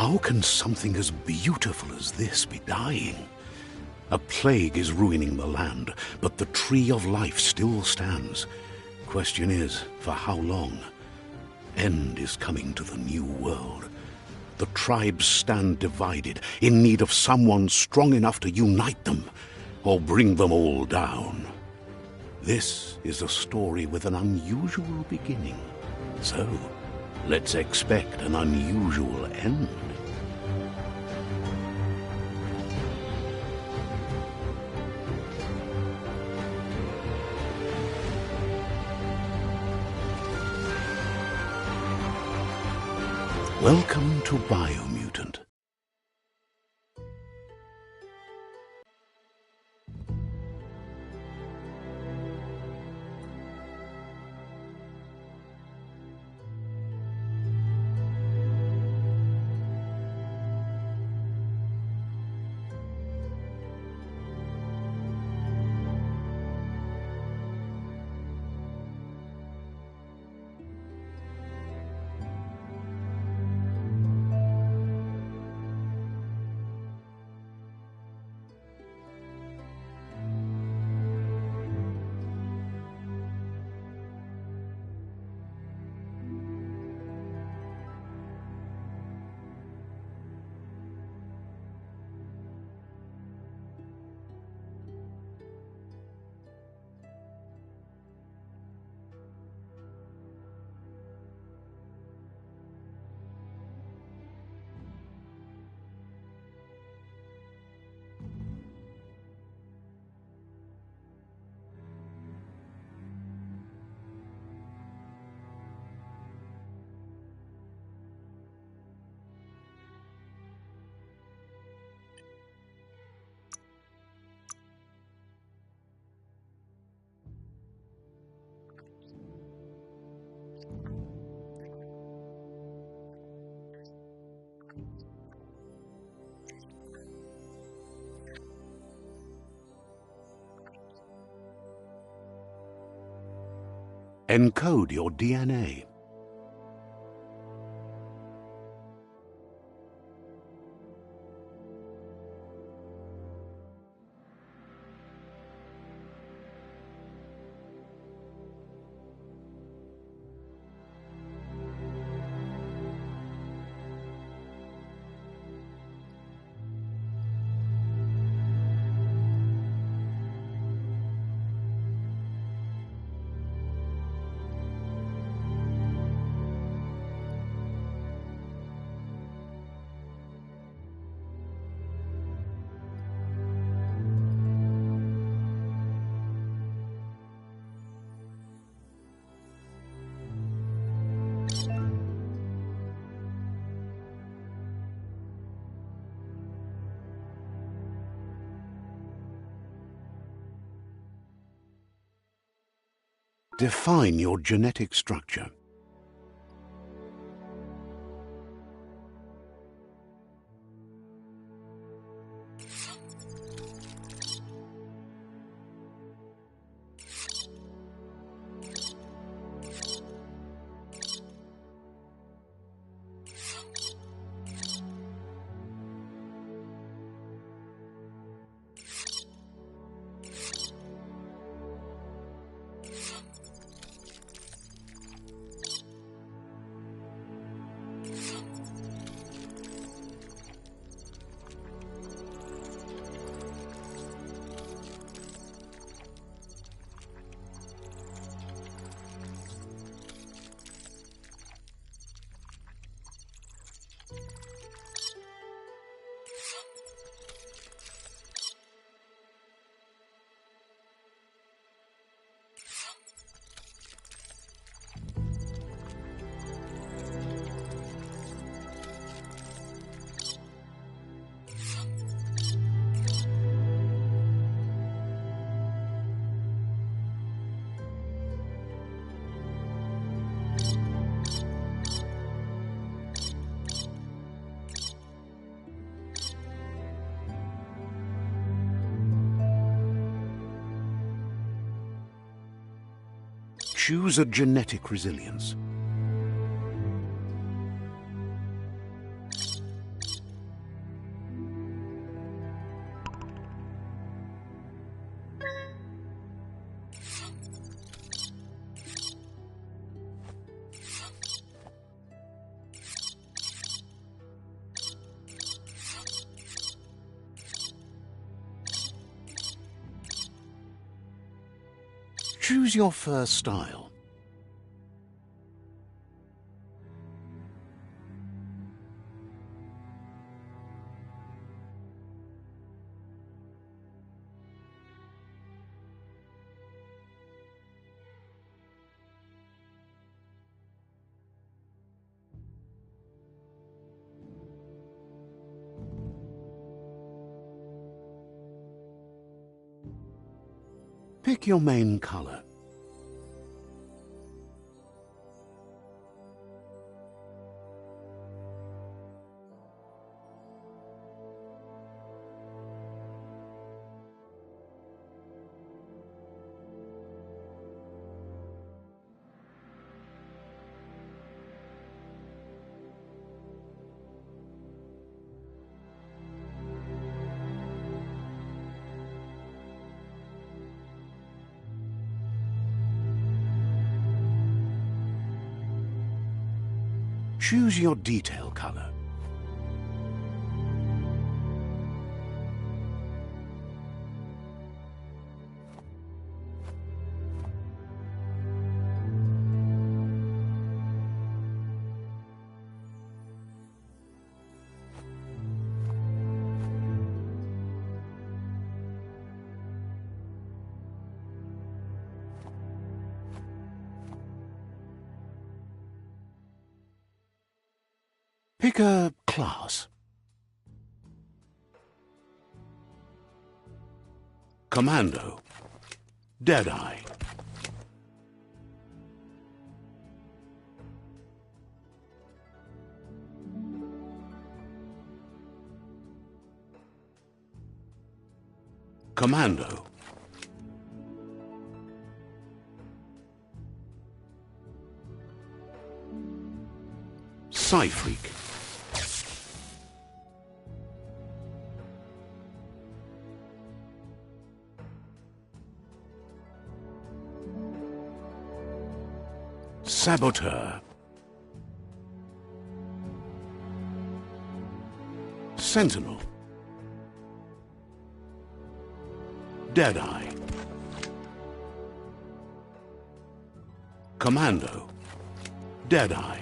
How can something as beautiful as this be dying? A plague is ruining the land, but the tree of life still stands. Question is, for how long? End is coming to the new world. The tribes stand divided, in need of someone strong enough to unite them, or bring them all down. This is a story with an unusual beginning. So, let's expect an unusual end. Welcome to Biomutant. Encode your DNA. Define your genetic structure. Choose a genetic resilience. Choose your first style. Pick your main color. Choose your detail color. Pick a class. Commando. Deadeye. Commando. Psy-Freak. Saboteur. Sentinel. Deadeye. Commando. Deadeye.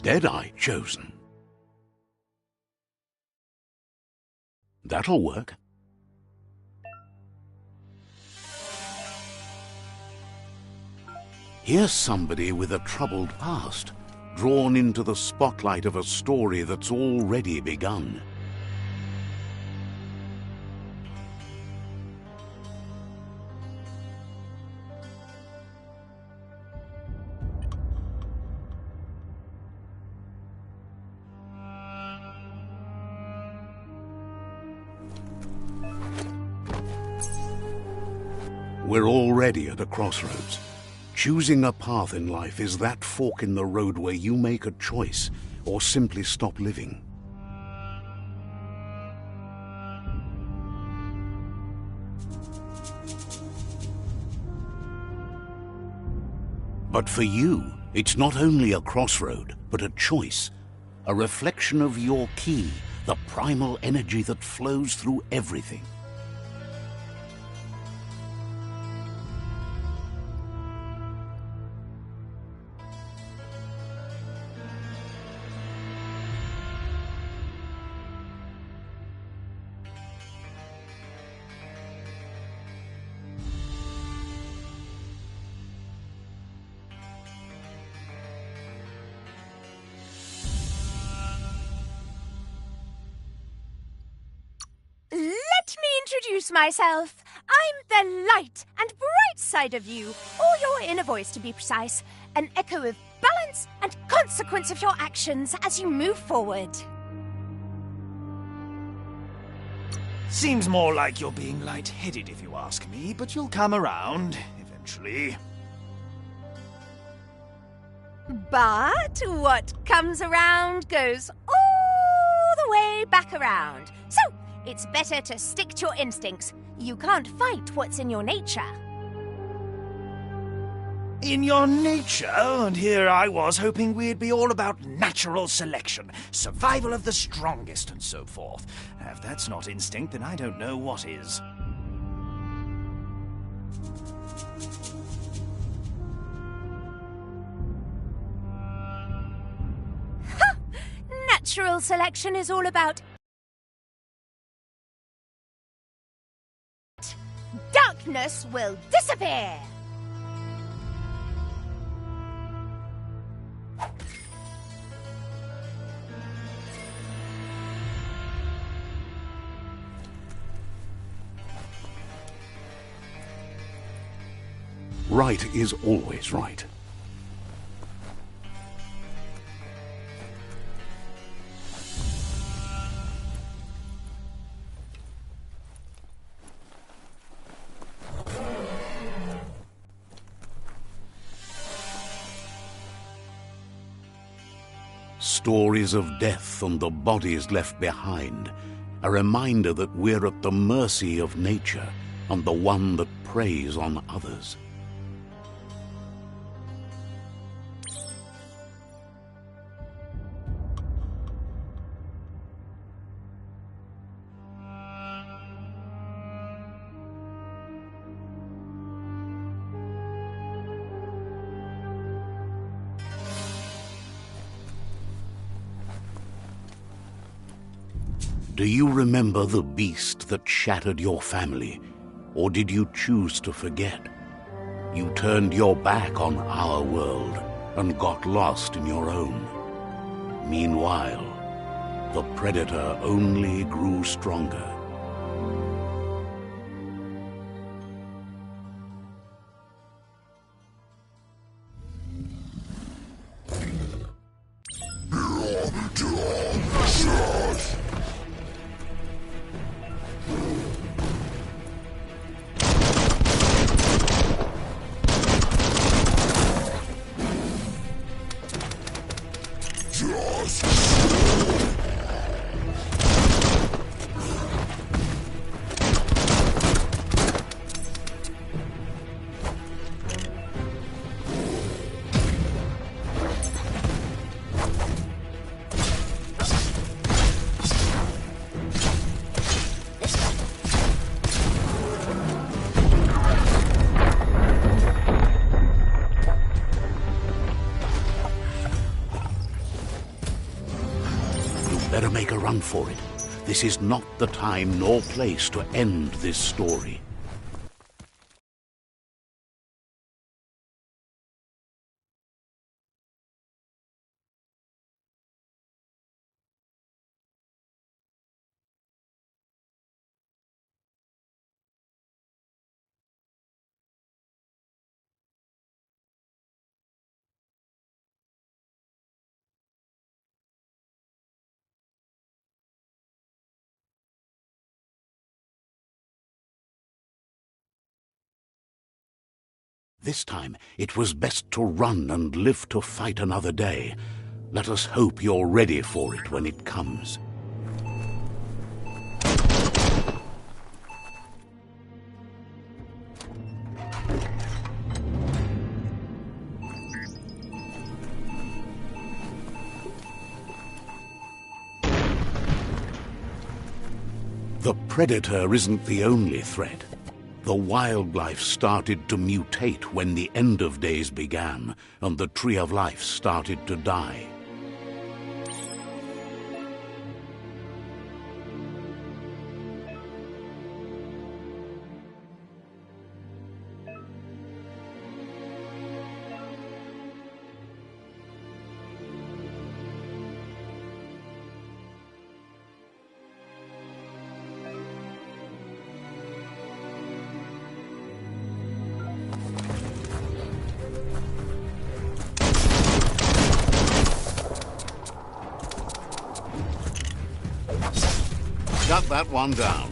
Deadeye chosen. That'll work. Here's somebody with a troubled past, drawn into the spotlight of a story that's already begun. We're already at a crossroads. Choosing a path in life is that fork in the road where you make a choice or simply stop living. But for you, it's not only a crossroad, but a choice, a reflection of your ki, the primal energy that flows through everything. Let me introduce myself. I'm the light and bright side of you, or your inner voice to be precise, an echo of balance and consequence of your actions as you move forward. Seems more like you're being light-headed if you ask me, but you'll come around eventually. But what comes around goes all the way back around. So, it's better to stick to your instincts. You can't fight what's in your nature. In your nature, and here I was hoping we'd be all about natural selection, survival of the strongest, and so forth. If that's not instinct, then I don't know what is. natural selection is all about. Darkness will disappear! Right is always right. Stories of death and the bodies left behind, a reminder that we're at the mercy of nature and the one that preys on others. Do you remember the beast that shattered your family, or did you choose to forget? You turned your back on our world and got lost in your own. Meanwhile, the predator only grew stronger. Better make a run for it. This is not the time nor place to end this story. This time, it was best to run and live to fight another day. Let us hope you're ready for it when it comes. The predator isn't the only threat. The wildlife started to mutate when the end of days began, and the tree of life started to die. Shut that one down.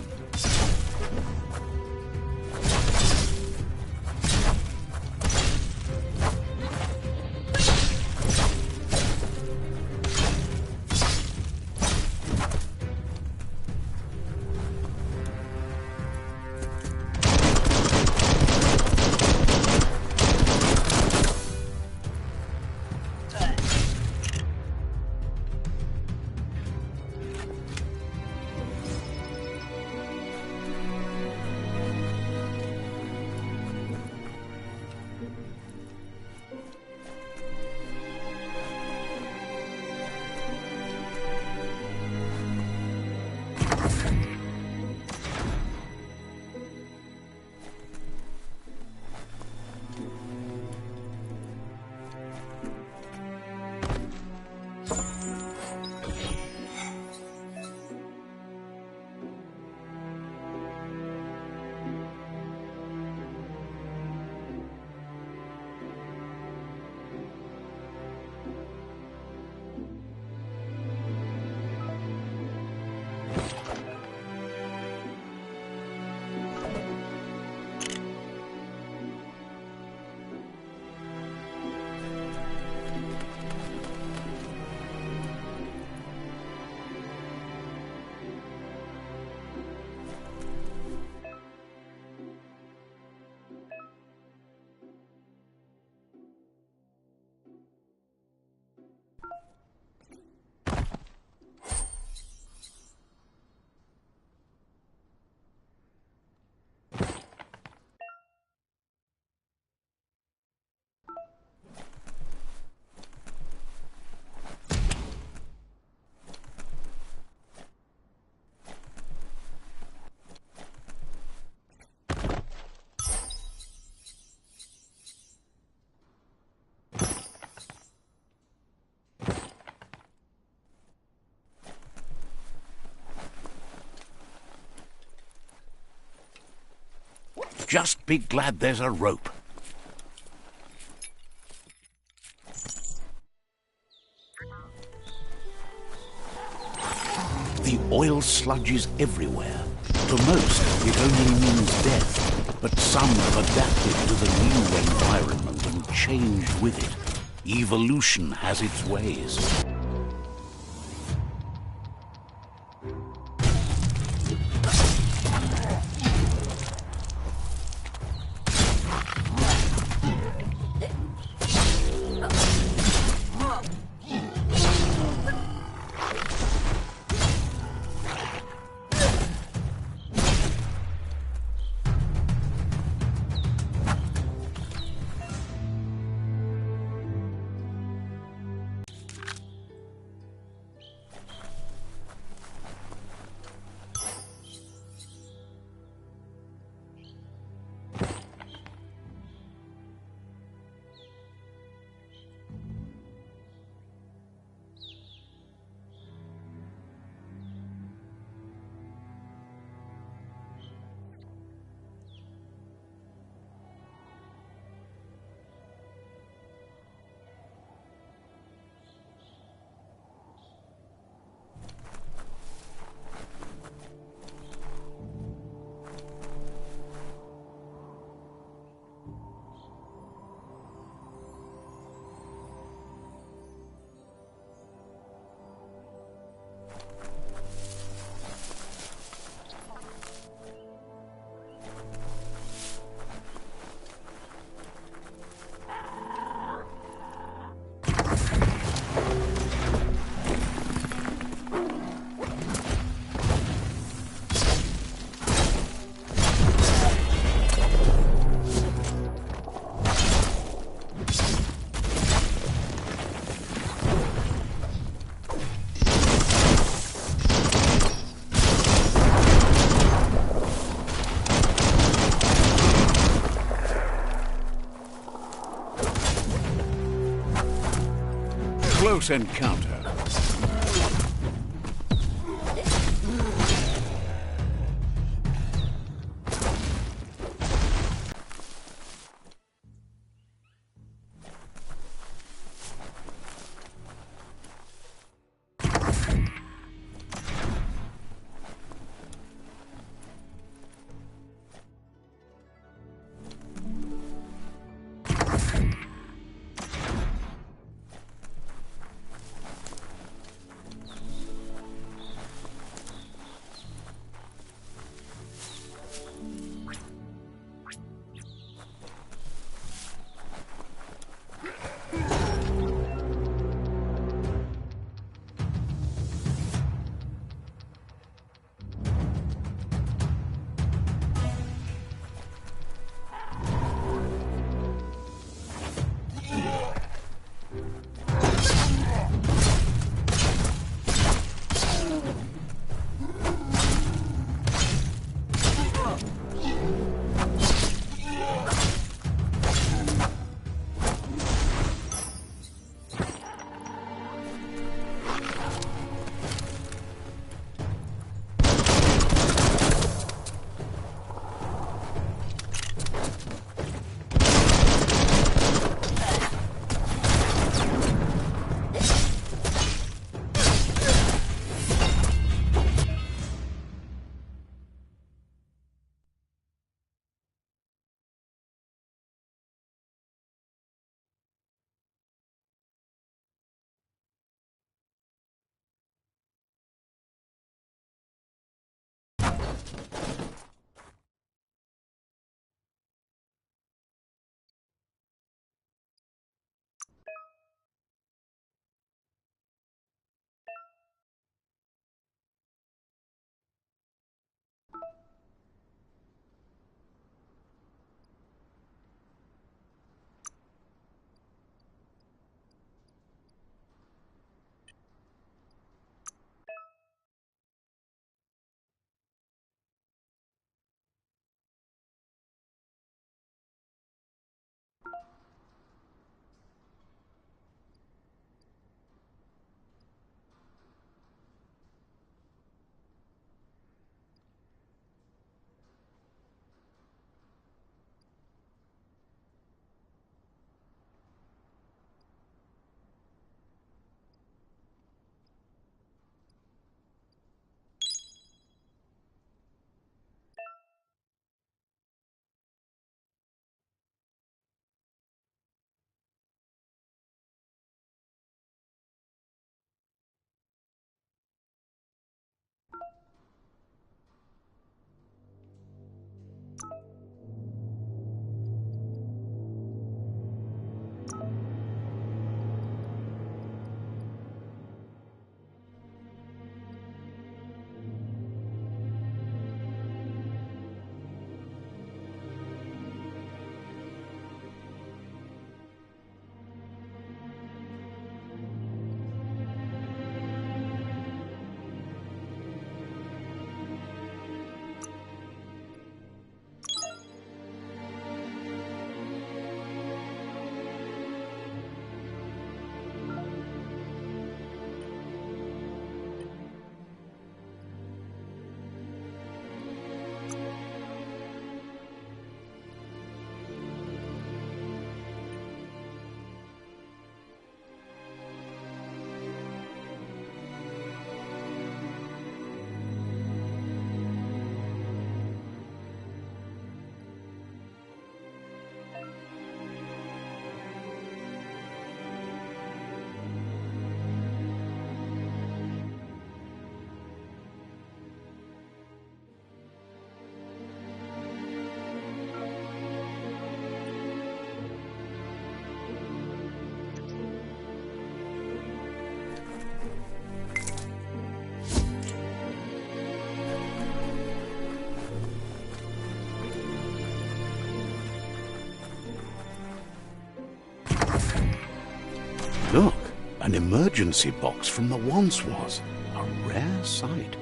Just be glad there's a rope. The oil sludges everywhere. To most, it only means death, but some have adapted to the new environment and changed with it. Evolution has its ways. Close encounter. An emergency box from the once was. A rare sight.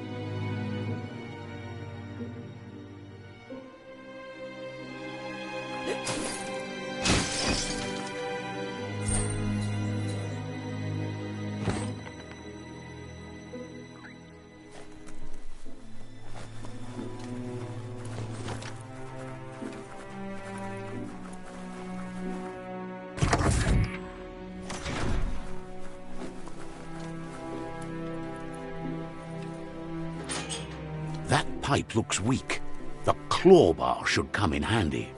That pipe looks weak. The claw bar should come in handy.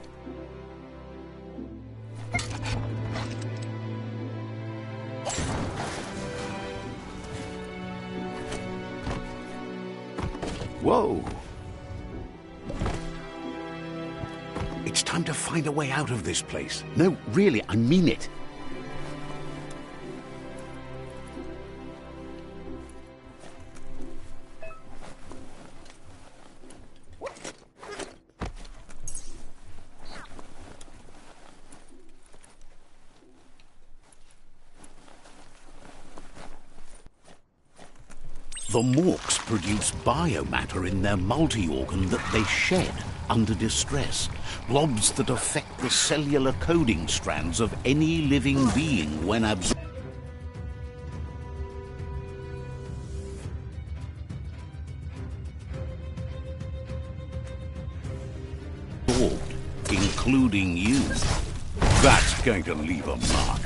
Whoa! It's time to find a way out of this place. No, really, I mean it. The Morks produce biomatter in their multi-organ that they shed under distress. Blobs that affect the cellular coding strands of any living being when absorbed, including you. That's going to leave a mark.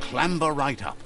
Clamber right up.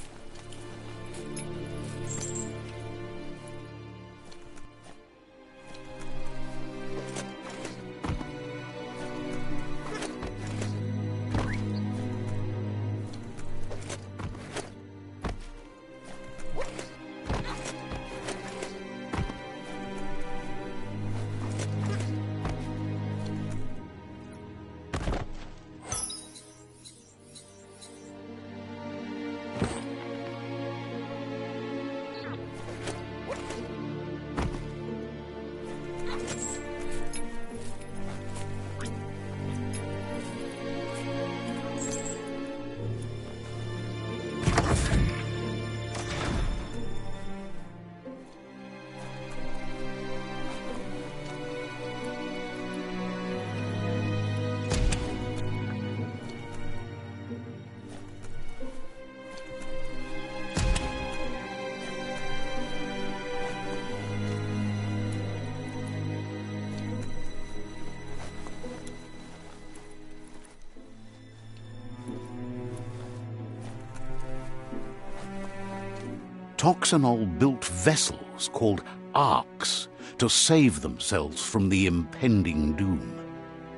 Toxanol built vessels called arks to save themselves from the impending doom.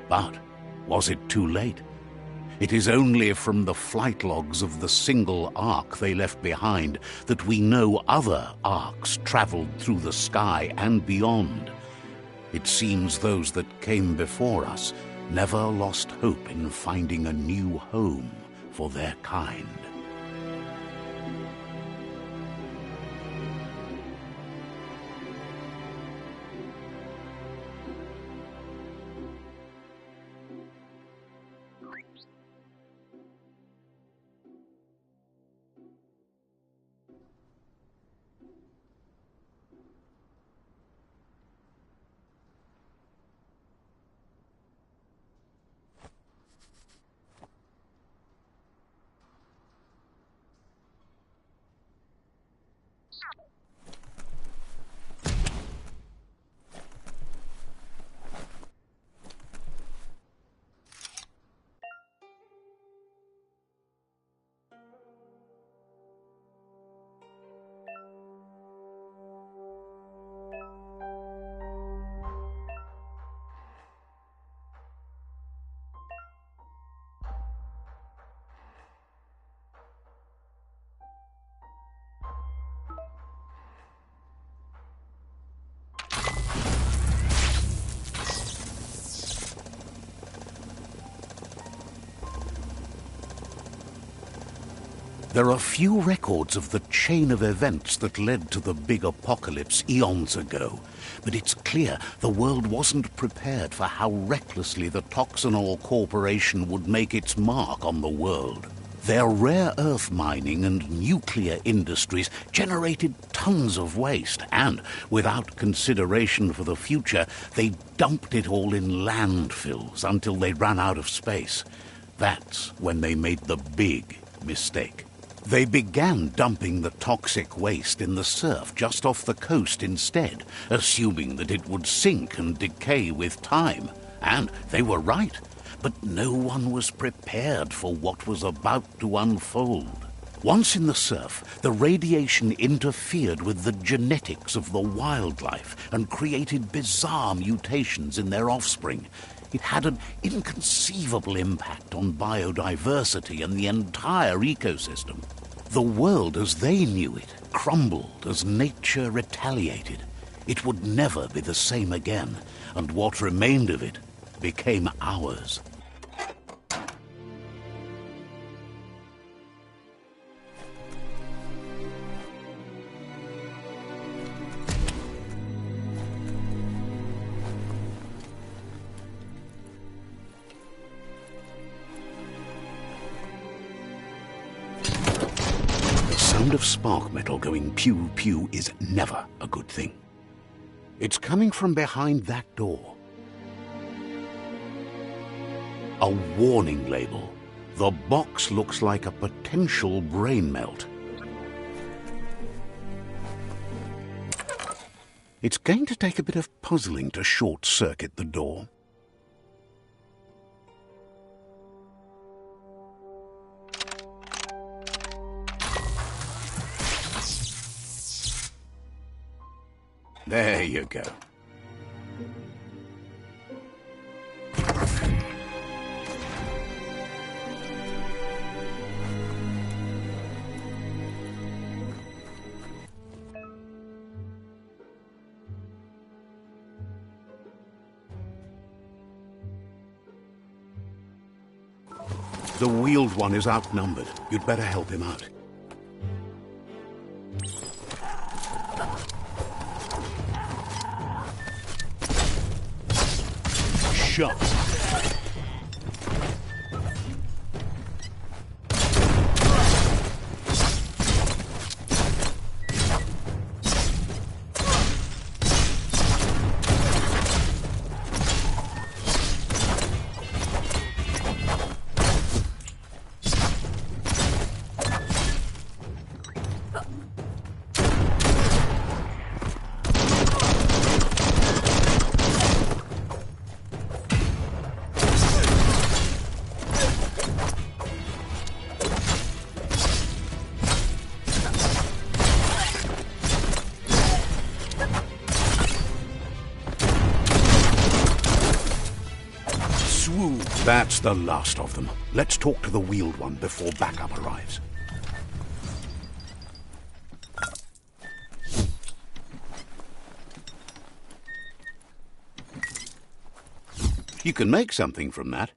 But was it too late? It is only from the flight logs of the single ark they left behind that we know other arks traveled through the sky and beyond. It seems those that came before us never lost hope in finding a new home for their kind. There are few records of the chain of events that led to the big apocalypse eons ago, but it's clear the world wasn't prepared for how recklessly the Toxanol Corporation would make its mark on the world. Their rare earth mining and nuclear industries generated tons of waste, and, without consideration for the future, they dumped it all in landfills until they ran out of space. That's when they made the big mistake. They began dumping the toxic waste in the surf just off the coast instead, assuming that it would sink and decay with time. And they were right. But no one was prepared for what was about to unfold. Once in the surf, the radiation interfered with the genetics of the wildlife and created bizarre mutations in their offspring. It had an inconceivable impact on biodiversity and the entire ecosystem. The world as they knew it crumbled as nature retaliated. It would never be the same again, and what remained of it became ours. The sound of spark metal going pew-pew is never a good thing. It's coming from behind that door. A warning label. The box looks like a potential brain melt. It's going to take a bit of puzzling to short-circuit the door. There you go. The wheeled one is outnumbered. You'd better help him out. Shot. That's the last of them. Let's talk to the wheeled one before backup arrives. You can make something from that.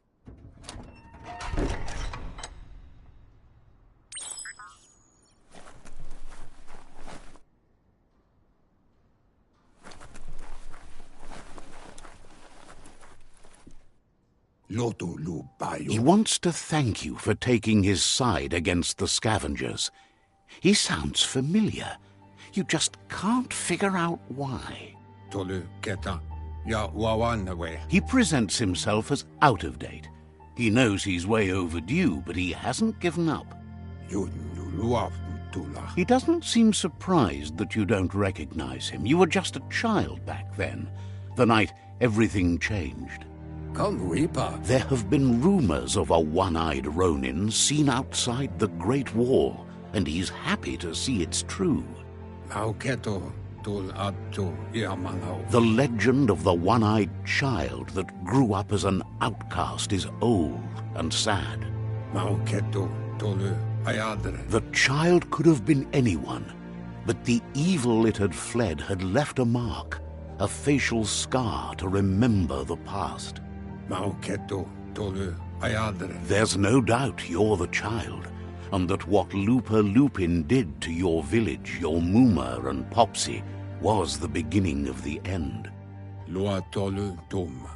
He wants to thank you for taking his side against the scavengers. He sounds familiar. You just can't figure out why. He presents himself as out of date. He knows he's way overdue, but he hasn't given up. He doesn't seem surprised that you don't recognize him. You were just a child back then, the night everything changed. There have been rumors of a one-eyed Ronin seen outside the Great Wall, and he's happy to see it's true. The legend of the one-eyed child that grew up as an outcast is old and sad. The child could have been anyone, but the evil it had fled had left a mark, a facial scar to remember the past. There's no doubt you're the child. and that what Looper Lupin did to your village, your Mooma and Popsy, was the beginning of the end.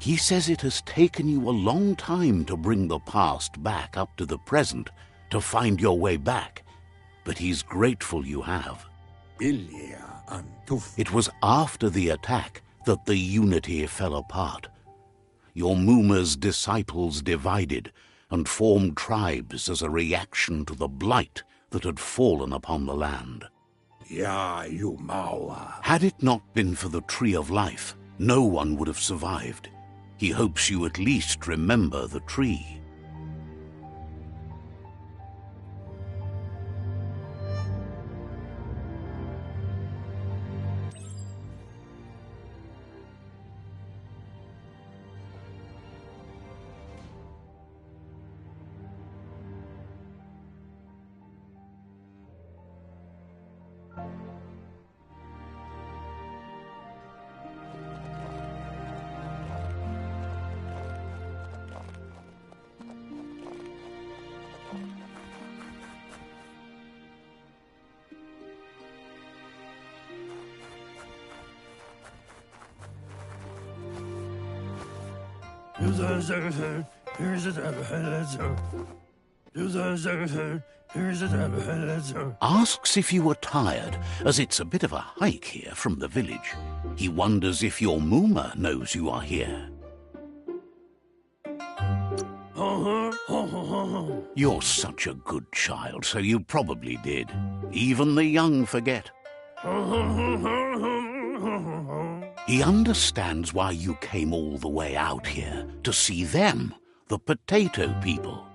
He says it has taken you a long time to bring the past back up to the present, to find your way back, but he's grateful you have. It was after the attack that the unity fell apart. Your Mooma's disciples divided and formed tribes as a reaction to the blight that had fallen upon the land. Had it not been for the Tree of Life, no one would have survived. He hopes you at least remember the tree. Asks if you were tired, as it's a bit of a hike here from the village. He wonders if your Mooma knows you are here. You're such a good child, so you probably did. Even the young forget. He understands why you came all the way out here, to see them, the potato people.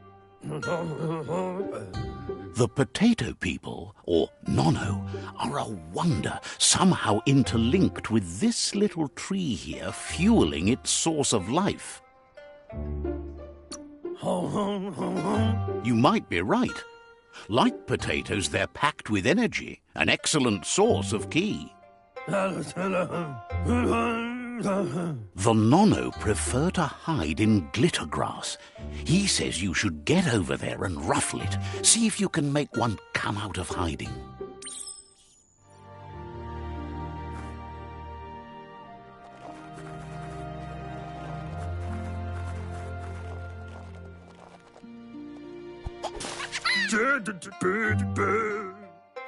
The potato people, or Nono, are a wonder, somehow interlinked with this little tree here fueling its source of life. You might be right. Like potatoes, they're packed with energy, an excellent source of ki. The Nono prefer to hide in glitter grass. He says you should get over there and ruffle it. See if you can make one come out of hiding.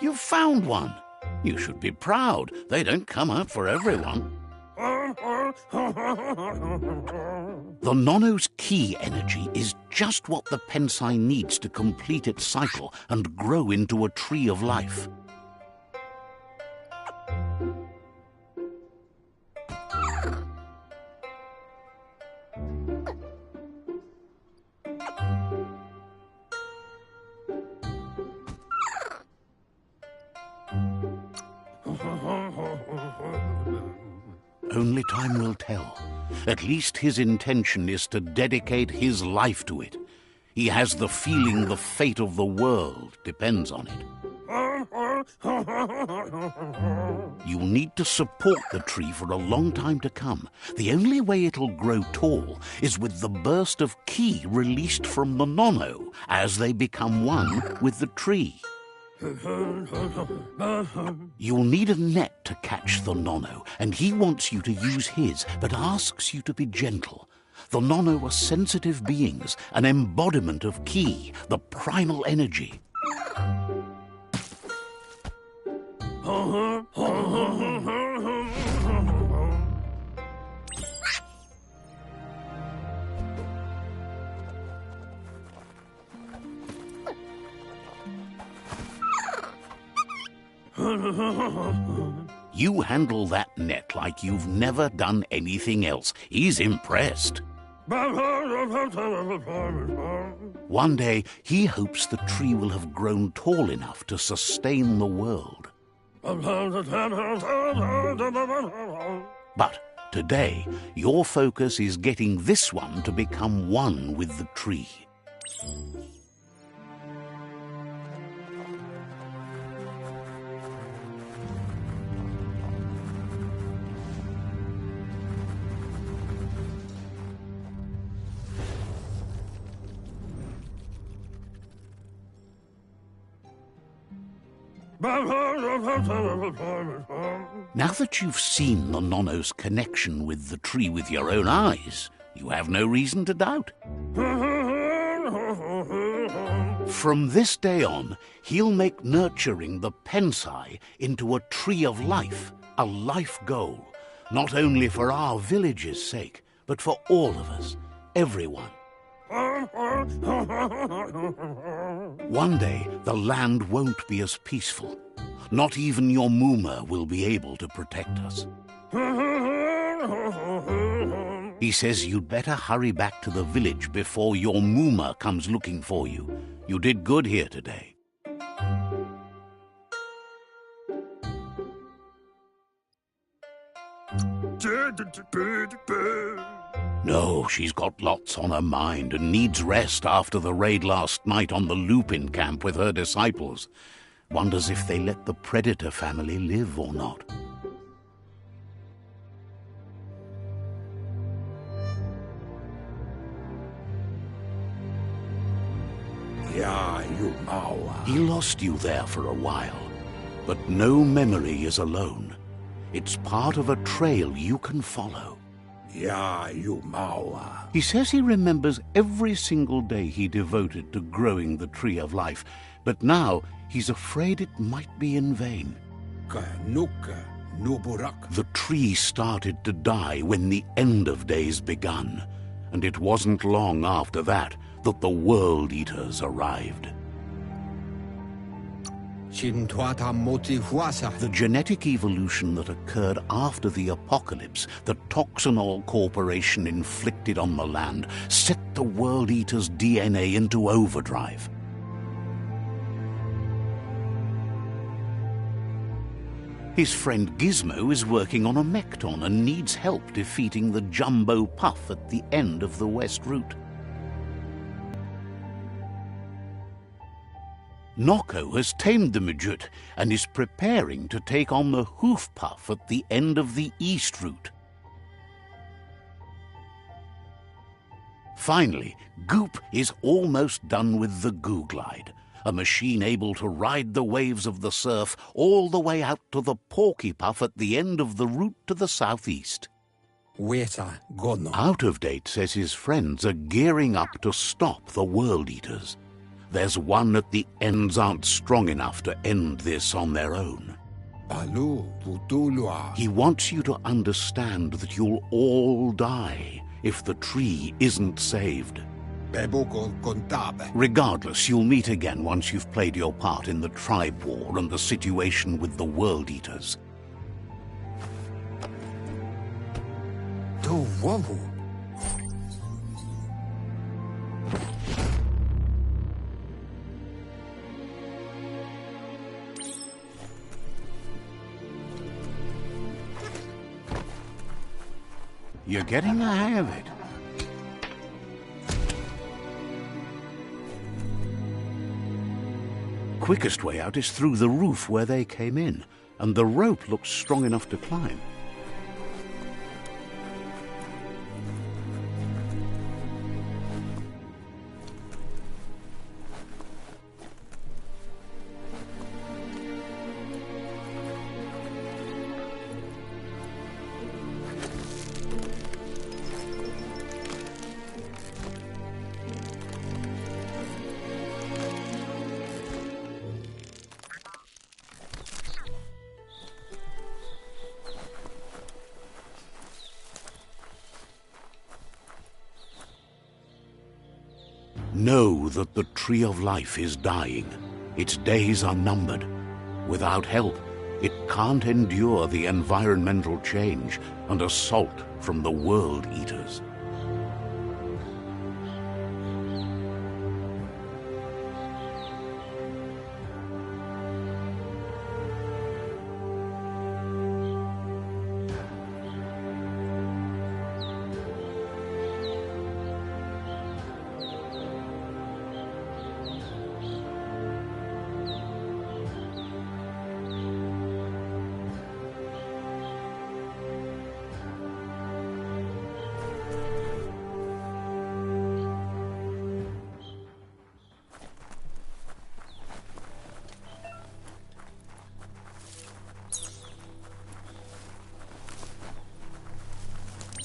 You've found one. You should be proud. They don't come out for everyone. The Nono's ki energy is just what the Pensai needs to complete its cycle and grow into a tree of life. Only time will tell. At least his intention is to dedicate his life to it. He has the feeling the fate of the world depends on it. You'll need to support the tree for a long time to come. The only way it'll grow tall is with the burst of ki released from the Nono as they become one with the tree. You'll need a net to catch the Nono, and he wants you to use his, but asks you to be gentle. The Nono are sensitive beings, an embodiment of ki, the primal energy. You handle that net like you've never done anything else. He's impressed. One day, he hopes the tree will have grown tall enough to sustain the world. But today, your focus is getting this one to become one with the tree. Now that you've seen the Nonno's connection with the tree with your own eyes, you have no reason to doubt. From this day on, he'll make nurturing the Pensai into a tree of life, a life goal, not only for our village's sake, but for all of us, everyone. One day, the land won't be as peaceful. Not even your Muma will be able to protect us. He says you'd better hurry back to the village before your Muma comes looking for you. You did good here today. No, she's got lots on her mind and needs rest after the raid last night on the Lupin camp with her disciples. Wonders if they let the Predator family live or not. He lost you there for a while, but no memory is alone. It's part of a trail you can follow. He says he remembers every single day he devoted to growing the Tree of Life, but now he's afraid it might be in vain. The tree started to die when the end of days begun, and it wasn't long after that the World Eaters arrived. The genetic evolution that occurred after the apocalypse that Toxanol Corporation inflicted on the land set the World Eaters' DNA into overdrive. His friend Gizmo is working on a Mekton and needs help defeating the Jumbo Puff at the end of the West Route. Nocco has tamed the Midget and is preparing to take on the Hoof Puff at the end of the East Route. Finally, Goop is almost done with the Goo Glide, a machine able to ride the waves of the surf all the way out to the Porky Puff at the end of the route to the southeast. Out of Date says his friends are gearing up to stop the World Eaters. There's one at the ends aren't strong enough to end this on their own. He wants you to understand that you'll all die if the tree isn't saved. Regardless, you'll meet again once you've played your part in the tribe war and the situation with the World Eaters. You're getting the hang of it. Quickest way out is through the roof where they came in, and the rope looks strong enough to climb. Know that the Tree of Life is dying. Its days are numbered. Without help, it can't endure the environmental change and assault from the World Eaters.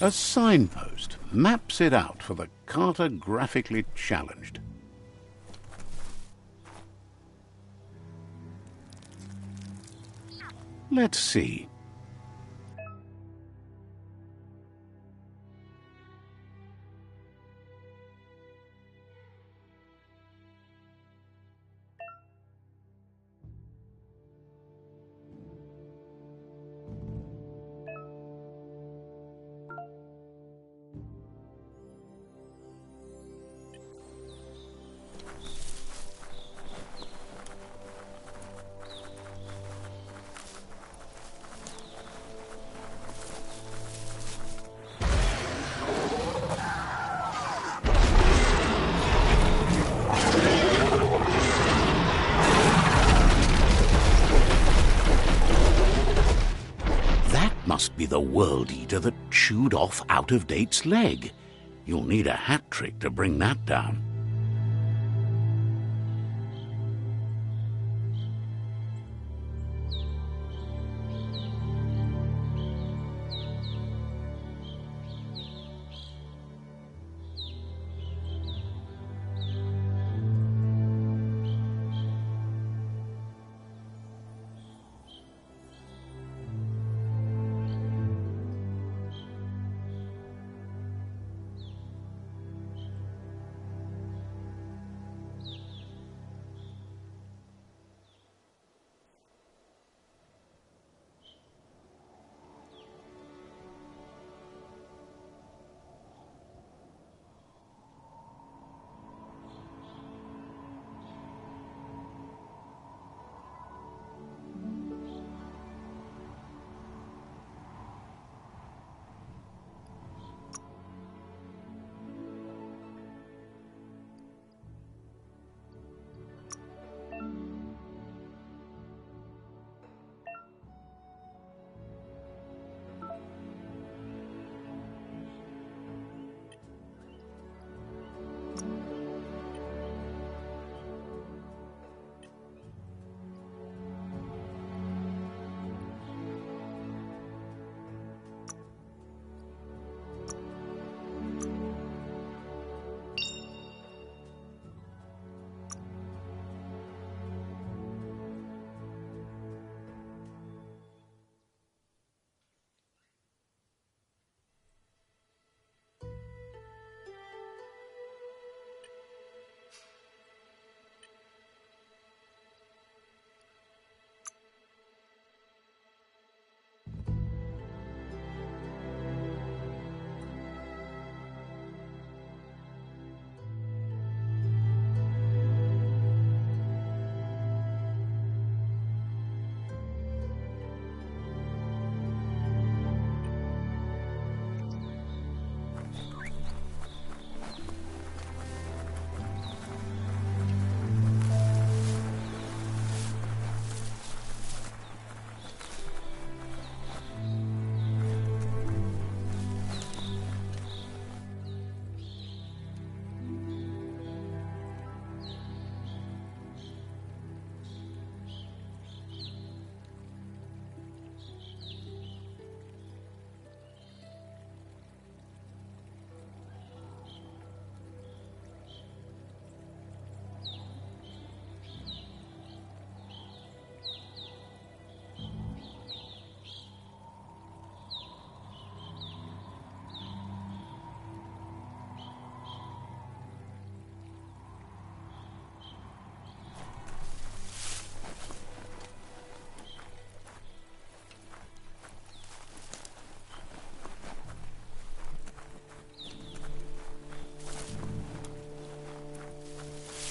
A signpost maps it out for the cartographically challenged. Let's see. Must be the World Eater that chewed off Out-of-Date's leg. You'll need a hat trick to bring that down.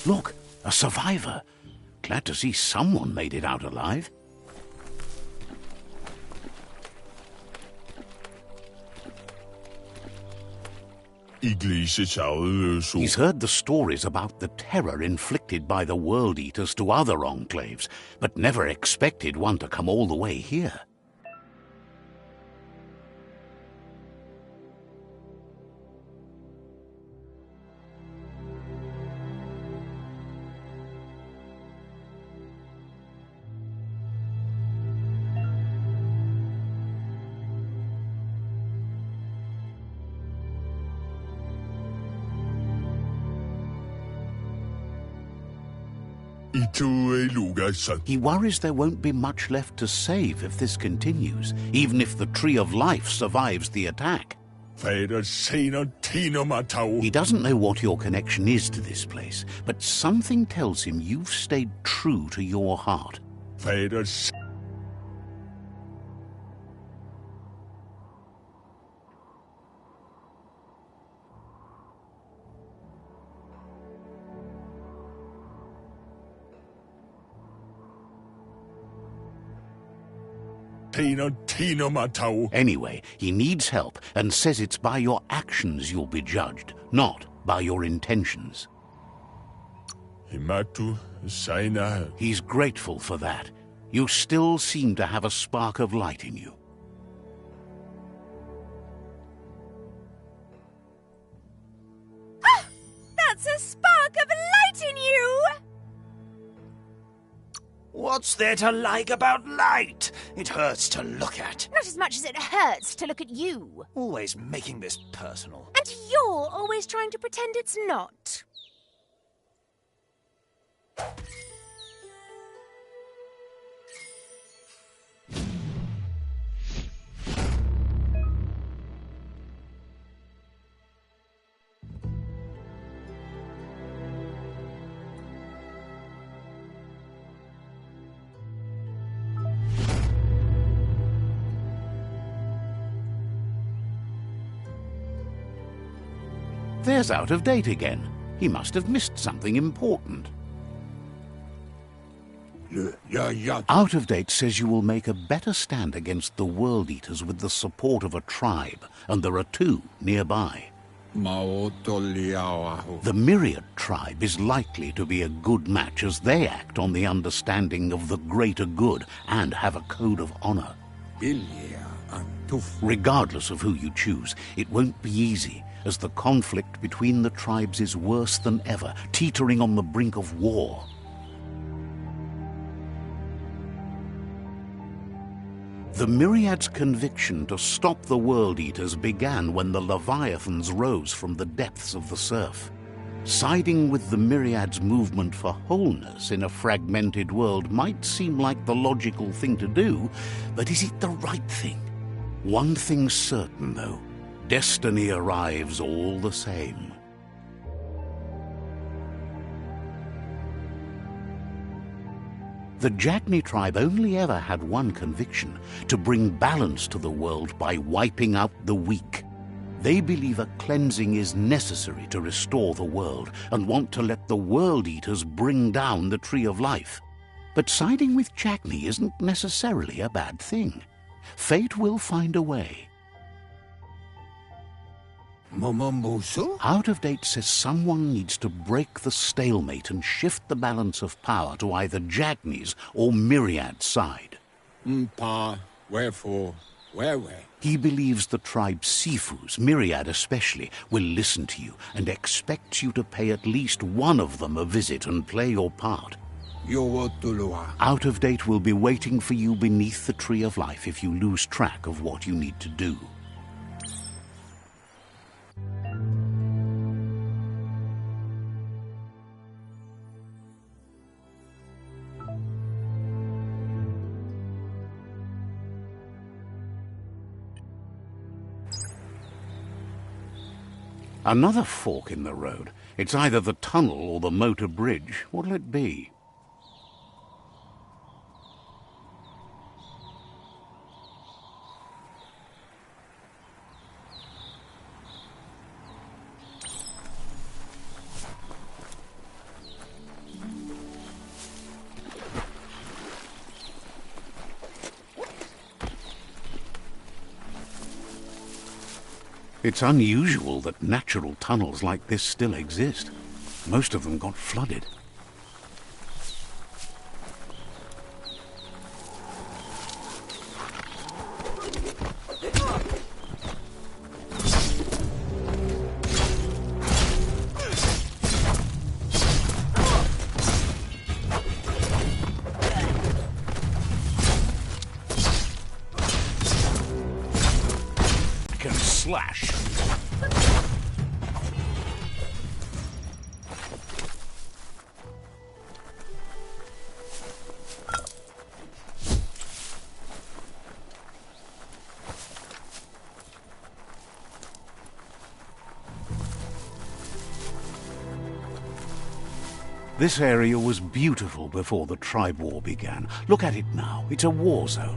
Look, a survivor. Glad to see someone made it out alive. He's heard the stories about the terror inflicted by the World Eaters to other enclaves, but never expected one to come all the way here. He worries there won't be much left to save if this continues, even if the Tree of Life survives the attack. He doesn't know what your connection is to this place, but something tells him you've stayed true to your heart. Anyway, he needs help and says it's by your actions you'll be judged, not by your intentions. He's grateful for that. You still seem to have a spark of light in you. Ah! That's a spark of light in you! What's there to like about light? It hurts to look at. Not as much as it hurts to look at you. Always making this personal. And you're always trying to pretend it's not. There's Out of Date again. He must have missed something important. Out of Date says you will make a better stand against the World Eaters with the support of a tribe, and there are 2 nearby. The Myriad tribe is likely to be a good match as they act on the understanding of the greater good and have a code of honor. Regardless of who you choose, it won't be easy, as the conflict between the tribes is worse than ever, teetering on the brink of war. The Myriad's conviction to stop the World Eaters began when the Leviathans rose from the depths of the surf. Siding with the Myriad's movement for wholeness in a fragmented world might seem like the logical thing to do, but is it the right thing? One thing's certain, though. Destiny arrives all the same. The Jagni tribe only ever had one conviction: to bring balance to the world by wiping out the weak. They believe a cleansing is necessary to restore the world and want to let the World Eaters bring down the Tree of Life. But siding with Jagni isn't necessarily a bad thing. Fate will find a way. Out of Date says someone needs to break the stalemate and shift the balance of power to either Jagni's or Myriad's side. Wherefore, where? He believes the tribe Sifus, Myriad especially, will listen to you and expects you to pay at least one of them a visit and play your part. Out of Date will be waiting for you beneath the Tree of Life if you lose track of what you need to do. Another fork in the road. It's either the tunnel or the motor bridge. What'll it be? It's unusual that natural tunnels like this still exist. Most of them got flooded. Slash. This area was beautiful before the tribe war began. Look at it now. It's a war zone.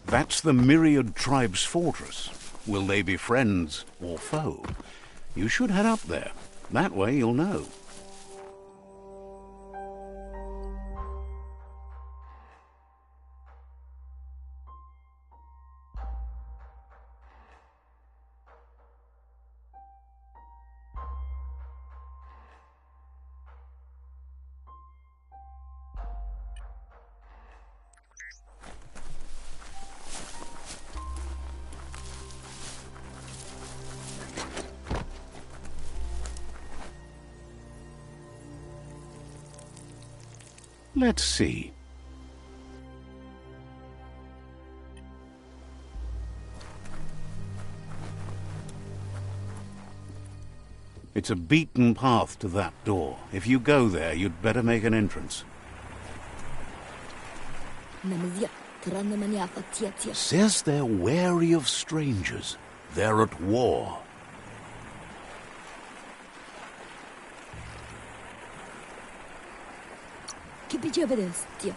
That's the Myriad Tribe's fortress. Will they be friends or foe? You should head up there. That way you'll know. Let's see. It's a beaten path to that door. If you go there, you'd better make an entrance. Says they're wary of strangers. They're at war.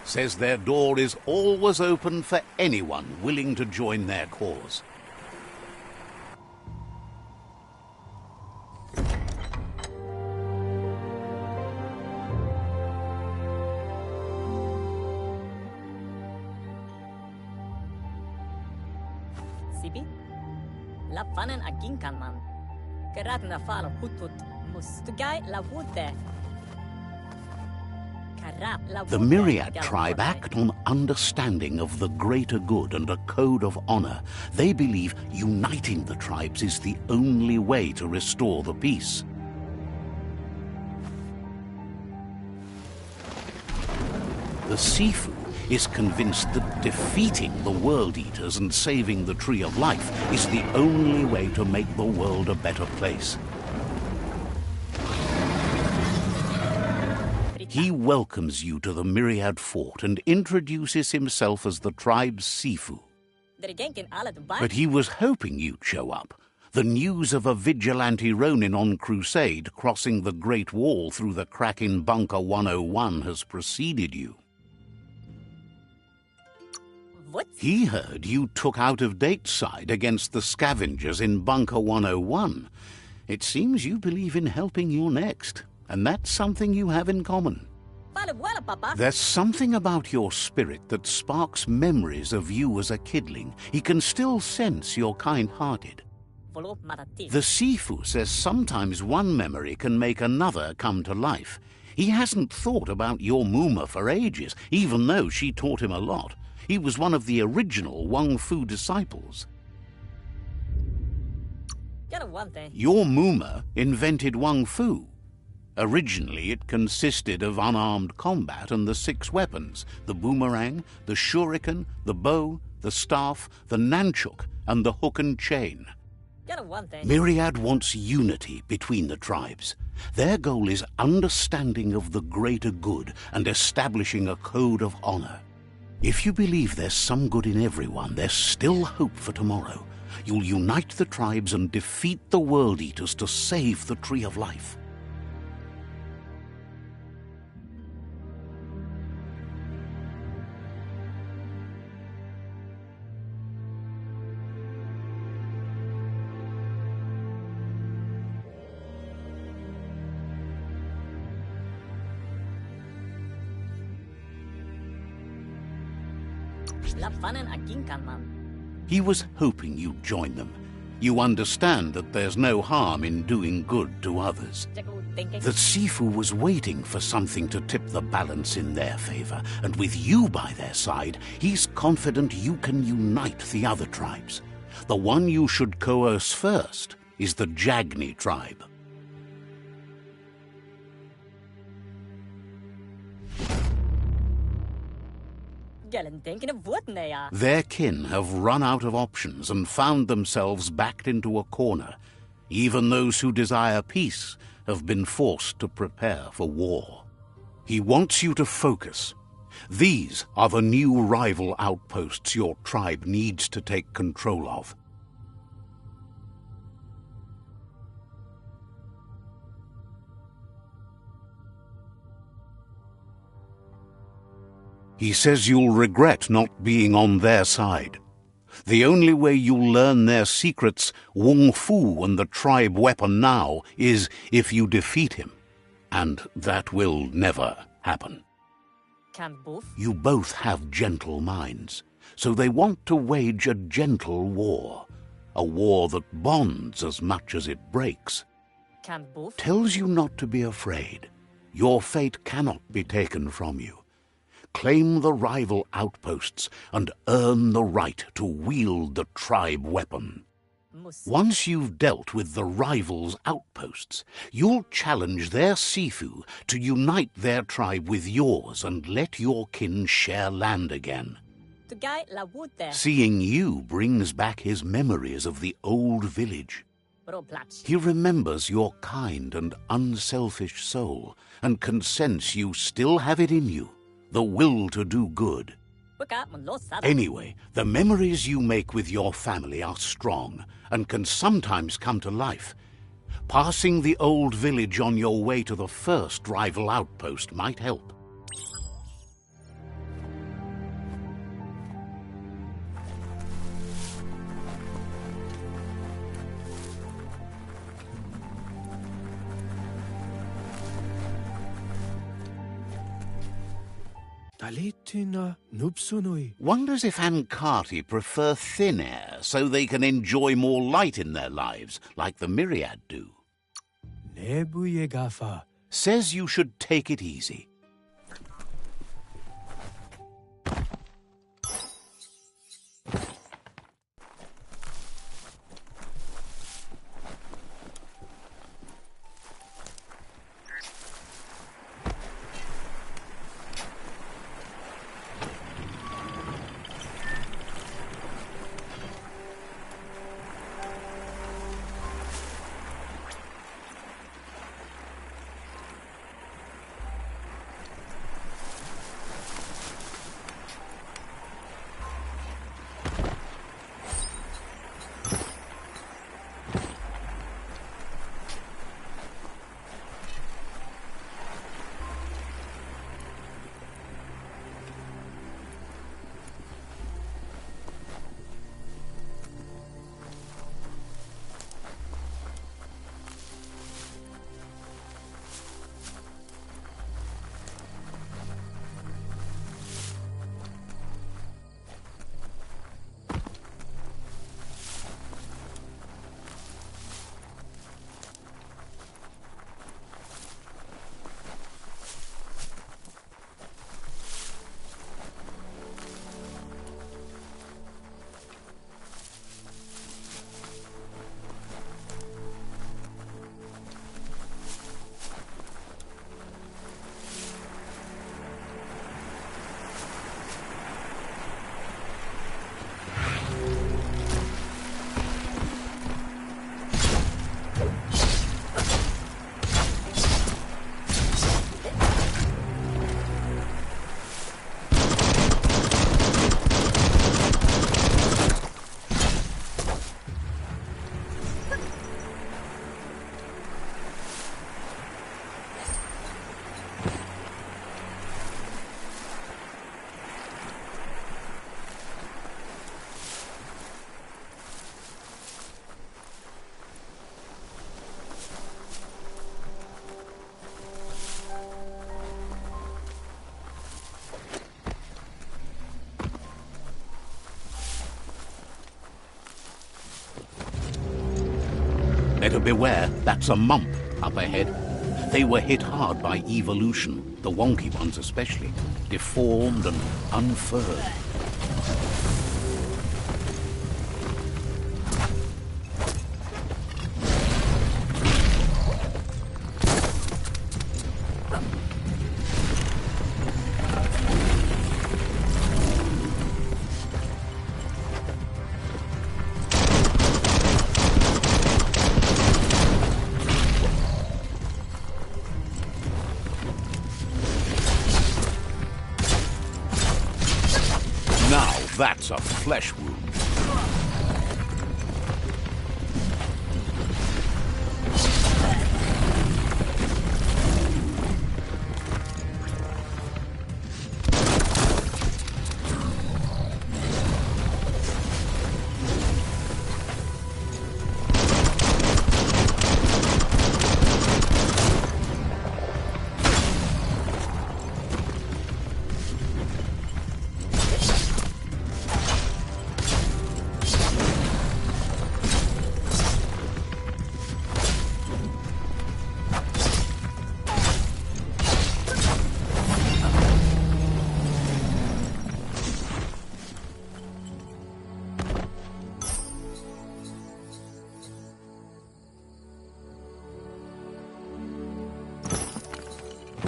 Says their door is always open for anyone willing to join their cause. Sibi? La fanen aginkan man. Gerat na fal hutut mustugai la wute. The Myriad tribe act on understanding of the greater good and a code of honor. They believe uniting the tribes is the only way to restore the peace. The Sifu is convinced that defeating the World Eaters and saving the Tree of Life is the only way to make the world a better place. He welcomes you to the Myriad Fort and introduces himself as the tribe's Sifu. But he was hoping you'd show up. The news of a vigilante Ronin on crusade crossing the Great Wall through the crack in Bunker 101 has preceded you. What? He heard you took out-of-date side against the scavengers in Bunker 101. It seems you believe in helping your next. And that's something you have in common. There's something about your spirit that sparks memories of you as a kidling. He can still sense you're kind-hearted. The Sifu says sometimes one memory can make another come to life. He hasn't thought about your Muma for ages, even though she taught him a lot. He was one of the original Wang Fu disciples. Your Muma invented Wang Fu. Originally, it consisted of unarmed combat and the 6 weapons: the boomerang, the shuriken, the bow, the staff, the nunchuk, and the hook and chain. Get a one thing. Myriad wants unity between the tribes. Their goal is understanding of the greater good and establishing a code of honor. If you believe there's some good in everyone, there's still hope for tomorrow. You'll unite the tribes and defeat the World Eaters to save the Tree of Life. La fanen aginkan man. He was hoping you'd join them. You understand that there's no harm in doing good to others. Jago thinking. The Sifu was waiting for something to tip the balance in their favor, and with you by their side, he's confident you can unite the other tribes. The one you should coerce first is the Jagni tribe. Gelen thinking of what they are. Their kin have run out of options and found themselves backed into a corner. Even those who desire peace have been forced to prepare for war. He wants you to focus. These are the new rival outposts your tribe needs to take control of. He says you'll regret not being on their side. The only way you'll learn their secrets, Wung Fu and the tribe weapon now, is if you defeat him. And that will never happen. Can both? You both have gentle minds, so they want to wage a gentle war. A war that bonds as much as it breaks. Can both? Tells you not to be afraid. Your fate cannot be taken from you. Claim the rival outposts and earn the right to wield the tribe weapon. Once you've dealt with the rivals' outposts, you'll challenge their Sifu to unite their tribe with yours and let your kin share land again. The guy la wood there. Seeing you brings back his memories of the old village. Bro platch. He remembers your kind and unselfish soul and can sense you still have it in you. The will to do good. Anyway, the memories you make with your family are strong and can sometimes come to life. Passing the old village on your way to the first rival outpost might help. Wonders if Ankati prefer thin air so they can enjoy more light in their lives, like the Myriad do. Says you should take it easy. Better beware, that's a mump up ahead. They were hit hard by evolution, the wonky ones especially, deformed and unfurred. Now that's a flesh wound.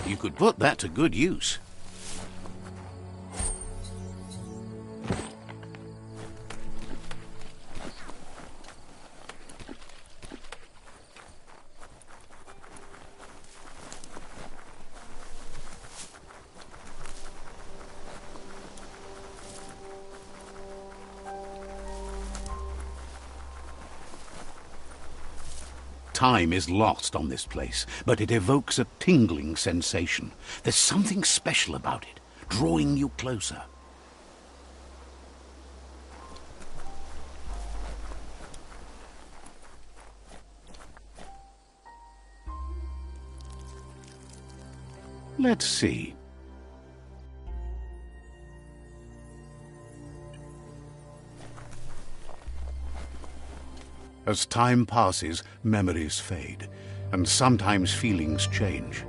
You could put that to good use. Time is lost on this place, but it evokes a tingling sensation. There's something special about it, drawing you closer. Let's see. As time passes, memories fade, and sometimes feelings change.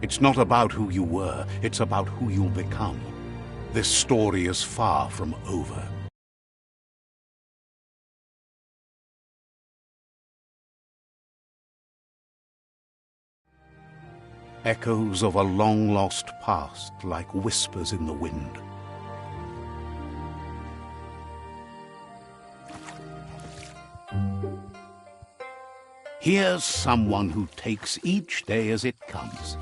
It's not about who you were, it's about who you'll become. This story is far from over. Echoes of a long-lost past, like whispers in the wind. Here's someone who takes each day as it comes.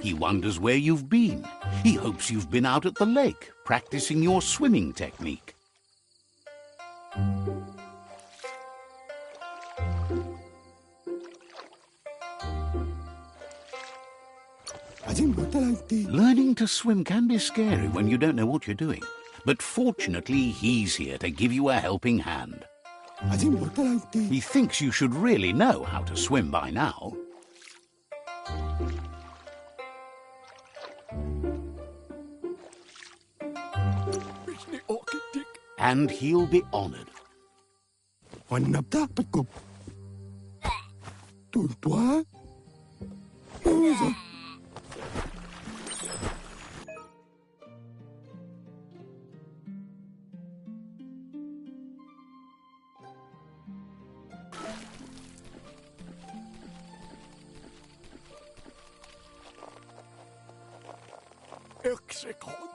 He wonders where you've been. He hopes you've been out at the lake, practicing your swimming technique. Learning to swim can be scary when you don't know what you're doing. But fortunately, he's here to give you a helping hand. He thinks you should really know how to swim by now. And he'll be honored.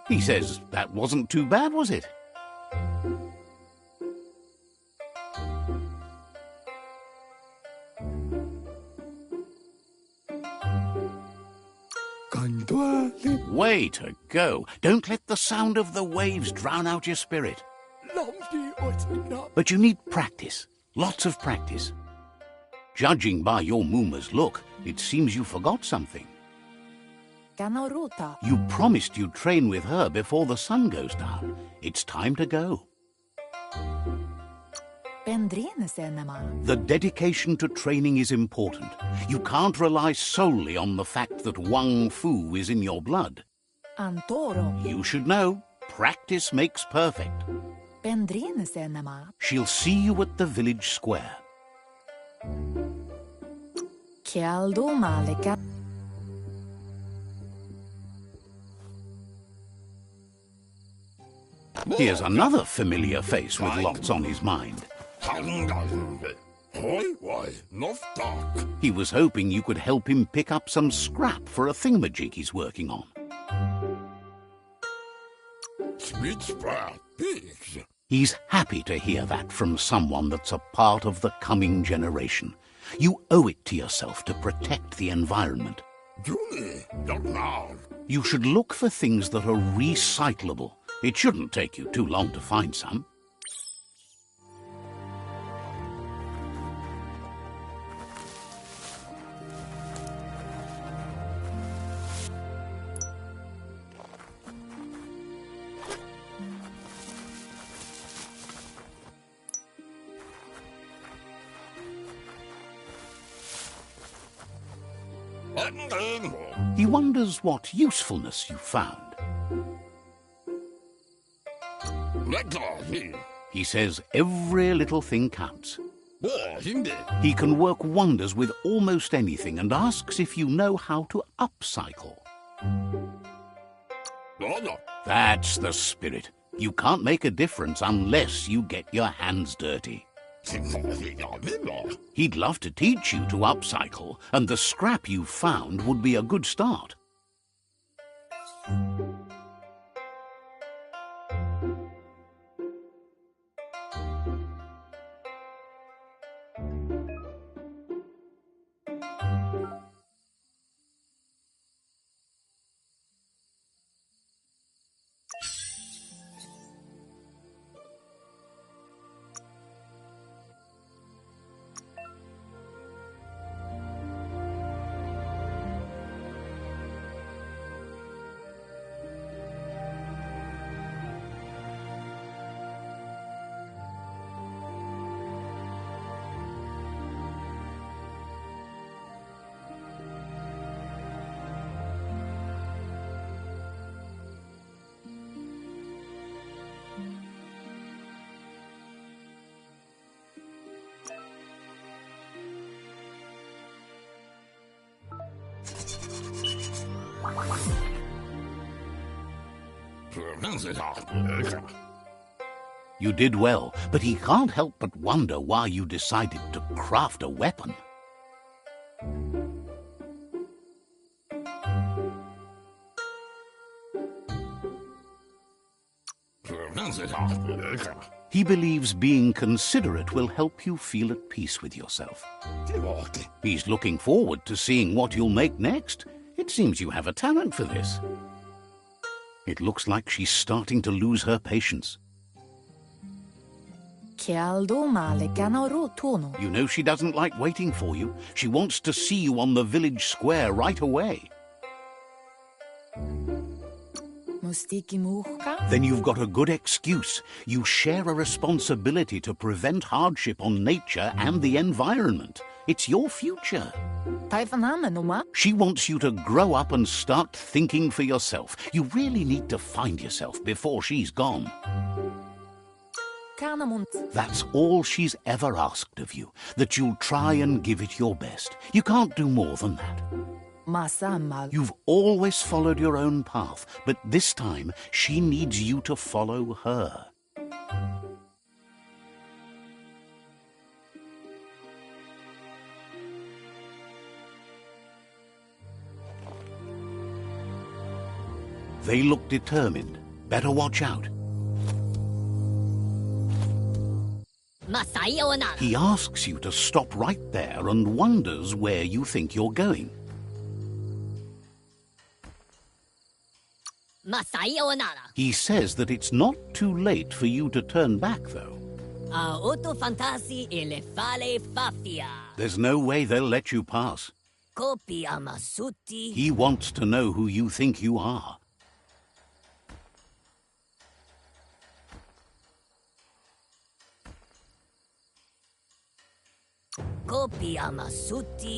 He says that wasn't too bad, was it? Way to go. Don't let the sound of the waves drown out your spirit. But you need practice. Lots of practice. Judging by your Mooma's look, it seems you forgot something. You promised you'd train with her before the sun goes down. It's time to go. The dedication to training is important. You can't rely solely on the fact that Wang Fu is in your blood. You should know, practice makes perfect. She'll see you at the village square. Here's another familiar face with lots on his mind. He was hoping you could help him pick up some scrap for a thingamajig he's working on. He's happy to hear that from someone that's a part of the coming generation. You owe it to yourself to protect the environment. You should look for things that are recyclable. It shouldn't take you too long to find some. He wonders what usefulness you found. He says every little thing counts. He can work wonders with almost anything and asks if you know how to upcycle. That's the spirit. You can't make a difference unless you get your hands dirty. He'd love to teach you to upcycle, and the scrap you found would be a good start. You did well, but he can't help but wonder why you decided to craft a weapon. He believes being considerate will help you feel at peace with yourself. He's looking forward to seeing what you'll make next. It seems you have a talent for this. It looks like she's starting to lose her patience. You know she doesn't like waiting for you. She wants to see you on the village square right away. Then you've got a good excuse. You share a responsibility to prevent hardship on nature and the environment. It's your future. She wants you to grow up and start thinking for yourself. You really need to find yourself before she's gone. That's all she's ever asked of you, that you'll try and give it your best. You can't do more than that. You've always followed your own path, but this time she needs you to follow her. They look determined. Better watch out. He asks you to stop right there and wonders where you think you're going. He says that it's not too late for you to turn back, though. There's no way they'll let you pass. He wants to know who you think you are.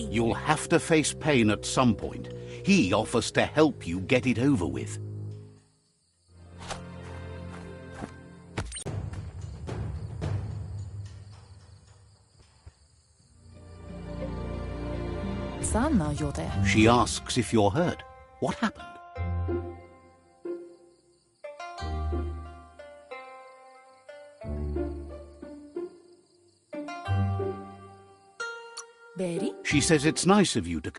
You'll have to face pain at some point. He offers to help you get it over with. sana gjorde. She asks if you're hurt. What happened? Beri? She says it's nice of you to